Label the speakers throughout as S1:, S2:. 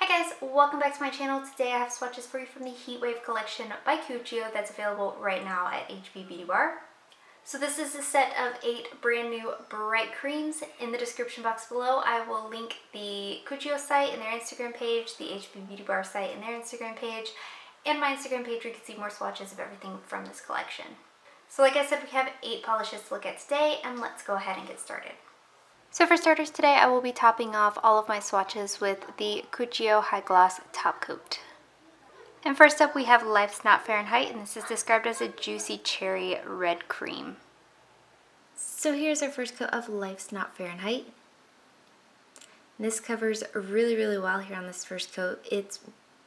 S1: Hi guys, welcome back to my channel. Today I have swatches for you from the Heatwave Collection by Cuccio that's available right now at HB Beauty Bar. So this is a set of 8 brand new bright creams. In the description box below I will link the Cuccio site and their Instagram page, the HB Beauty Bar site and their Instagram page, and my Instagram page where you can see more swatches of everything from this collection. So like I said, we have 8 polishes to look at today, and let's go ahead and get started. So for starters today, I will be topping off all of my swatches with the Cuccio High Gloss Top Coat. And first up we have Life's Not Fahrenheit, and this is described as a juicy cherry red cream. So here's our first coat of Life's Not Fahrenheit. This covers really well here on this first coat. It's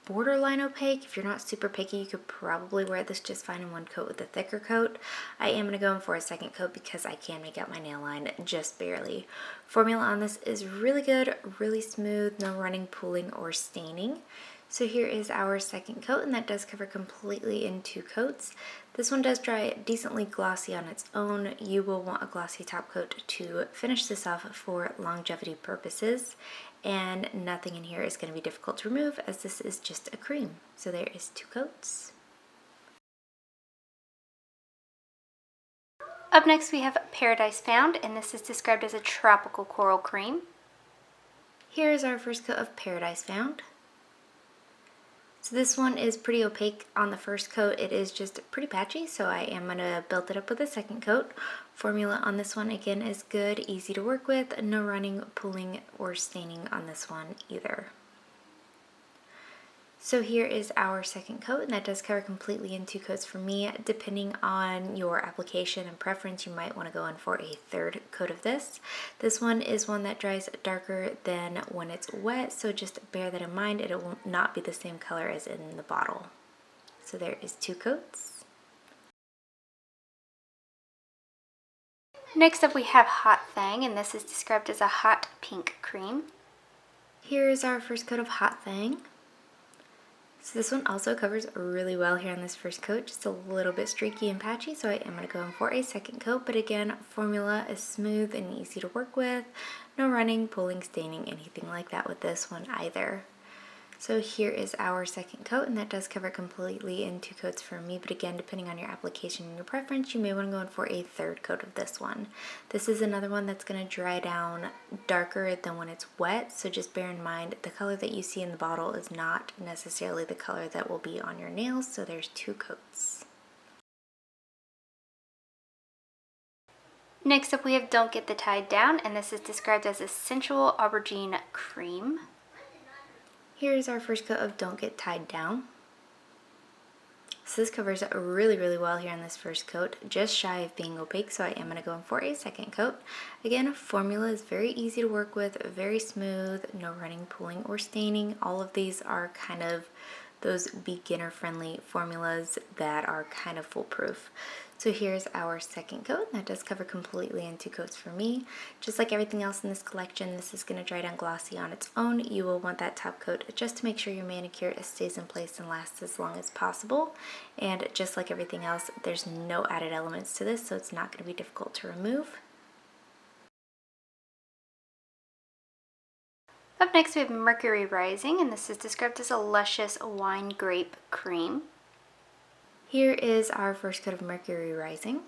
S1: borderline opaque. If you're not super picky, you could probably wear this just fine in one coat with a thicker coat. I am going to go in for a second coat because I can make out my nail line just barely. Formula on this is really good, really smooth, no running, pooling, or staining. So here is our second coat, and that does cover completely in 2 coats. This one does dry decently glossy on its own. You will want a glossy top coat to finish this off for longevity purposes, and nothing in here is going to be difficult to remove as this is just a cream. So there is 2 coats. Up next we have Paradise Found, and this is described as a tropical coral cream. Here is our first coat of Paradise Found. So this one is pretty opaque on the first coat. It is just pretty patchy, so I am going to build it up with a second coat. Formula on this one again is good, easy to work with, no running, pulling, or staining on this one either. So here is our second coat, and that does cover completely in 2 coats for me. Depending on your application and preference, you might want to go in for a third coat of this. This one is one that dries darker than when it's wet, so just bear that in mind. It will not be the same color as in the bottle. So there is 2 coats. Next up we have Hot Thang, and this is described as a hot pink cream. Here is our first coat of Hot Thang. So this one also covers really well here on this first coat, just a little bit streaky and patchy, so I am going to go in for a second coat. But again, formula is smooth and easy to work with. No running, pulling, staining, anything like that with this one either. So here is our second coat, and that does cover completely in 2 coats for me. But again, depending on your application and your preference, you may want to go in for a third coat of this one. This is another one that's going to dry down darker than when it's wet, so just bear in mind the color that you see in the bottle is not necessarily the color that will be on your nails, so there's 2 coats. Next up we have Don't Get the Tide Down, and this is described as a sensual aubergine cream. Here's our first coat of Don't Get Tied Down. So this covers really well here on this first coat, just shy of being opaque, so I am going to go in for a second coat. Again, formula is very easy to work with, very smooth, no running, pooling, or staining. All of these are kind of those beginner-friendly formulas that are kind of foolproof. So here's our second coat, and that does cover completely in 2 coats for me. Just like everything else in this collection, this is going to dry down glossy on its own. You will want that top coat just to make sure your manicure stays in place and lasts as long as possible. And just like everything else, there's no added elements to this, so it's not going to be difficult to remove. Up next we have Mercury Rising, and this is described as a luscious wine grape cream. Here is our first coat of Mercury Rising.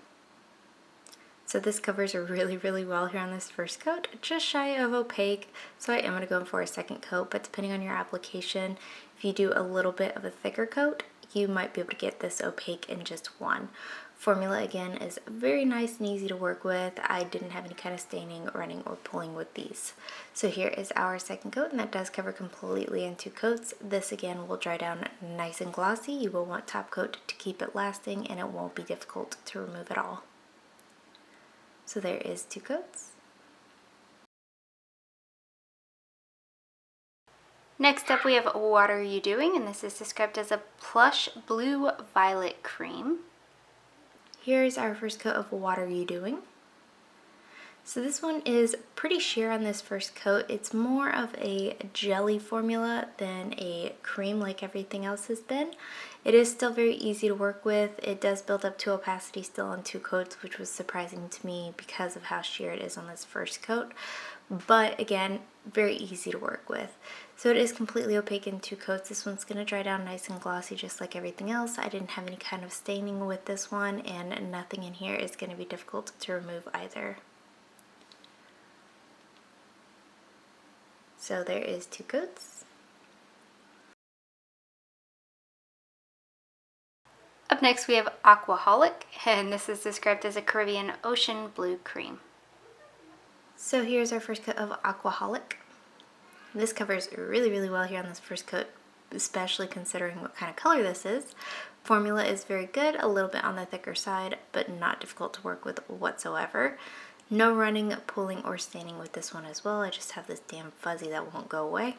S1: So this covers really well here on this first coat, just shy of opaque, so I am going to go in for a second coat. But depending on your application, if you do a little bit of a thicker coat, you might be able to get this opaque in just one. Formula again is very nice and easy to work with. I didn't have any kind of staining, running, or pulling with these. So here is our second coat, and that does cover completely in 2 coats. This again will dry down nice and glossy. You will want top coat to keep it lasting, and it won't be difficult to remove at all. So there is 2 coats. Next up we have What Are You Doing, and this is described as a plush blue violet cream. Here's our first coat of What Are You Doing. So this one is pretty sheer on this first coat. It's more of a jelly formula than a cream like everything else has been. It is still very easy to work with. It does build up to opacity still on 2 coats, which was surprising to me because of how sheer it is on this first coat. But again, very easy to work with. So it is completely opaque in 2 coats. This one's going to dry down nice and glossy just like everything else. I didn't have any kind of staining with this one, and nothing in here is going to be difficult to remove either. So there is 2 coats. Up next we have Aquaholic, and this is described as a Caribbean ocean blue cream. So here's our first coat of Aquaholic. This covers really well here on this first coat, especially considering what kind of color this is. Formula is very good, a little bit on the thicker side, but not difficult to work with whatsoever. No running, pulling, or staining with this one as well. I just have this damn fuzzy that won't go away.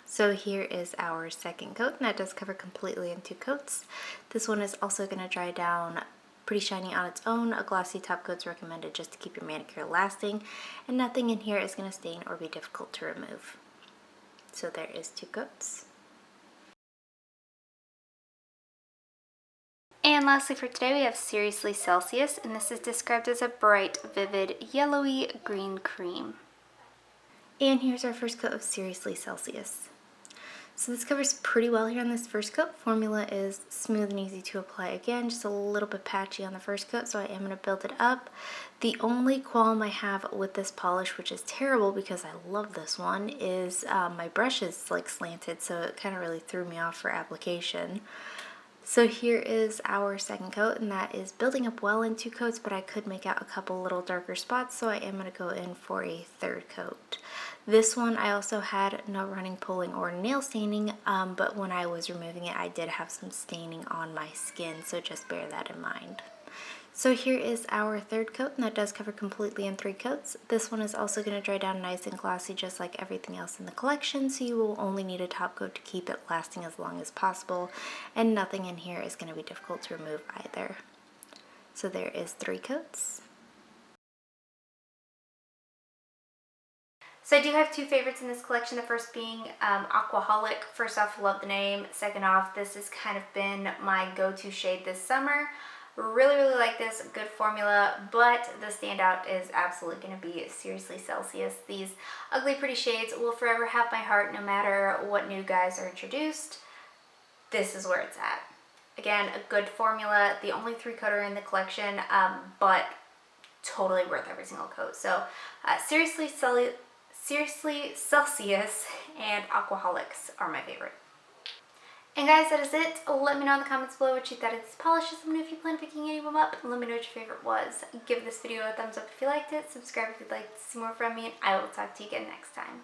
S1: So here is our second coat, and that does cover completely in 2 coats. This one is also going to dry down pretty shiny on its own. A glossy top coat's recommended just to keep your manicure lasting, and nothing in here is going to stain or be difficult to remove. So there is 2 coats. And lastly for today we have Seriously Celsius, and this is described as a bright, vivid, yellowy green cream. And here's our first coat of Seriously Celsius. So this covers pretty well here on this first coat. Formula is smooth and easy to apply. Again, just a little bit patchy on the first coat, so I am going to build it up. The only qualm I have with this polish, which is terrible because I love this one, is my brush is like slanted, so it kind of really threw me off for application. So here is our second coat, and that is building up well in 2 coats, but I could make out a couple little darker spots, so I am going to go in for a third coat. This one I also had no running, pulling, or nail staining, but when I was removing it, I did have some staining on my skin, so just bear that in mind. So here is our third coat, and that does cover completely in 3 coats. This one is also going to dry down nice and glossy just like everything else in the collection, so you will only need a top coat to keep it lasting as long as possible, and nothing in here is going to be difficult to remove either. So there is 3 coats. So I do have 2 favorites in this collection, the first being Aquaholic. First off, love the name. Second off, this has kind of been my go-to shade this summer. Really like this, good formula, but the standout is absolutely going to be Seriously Celsius. These ugly pretty shades will forever have my heart no matter what new guys are introduced. This is where it's at. Again, a good formula, the only 3-coater in the collection, but totally worth every single coat. So Seriously Celsius and Aquaholics are my favorite. And guys, that is it. Let me know in the comments below what you thought of these polishes. Let me know if you plan on picking any of them up. Let me know what your favorite was. Give this video a thumbs up if you liked it. Subscribe if you'd like to see more from me. And I will talk to you again next time.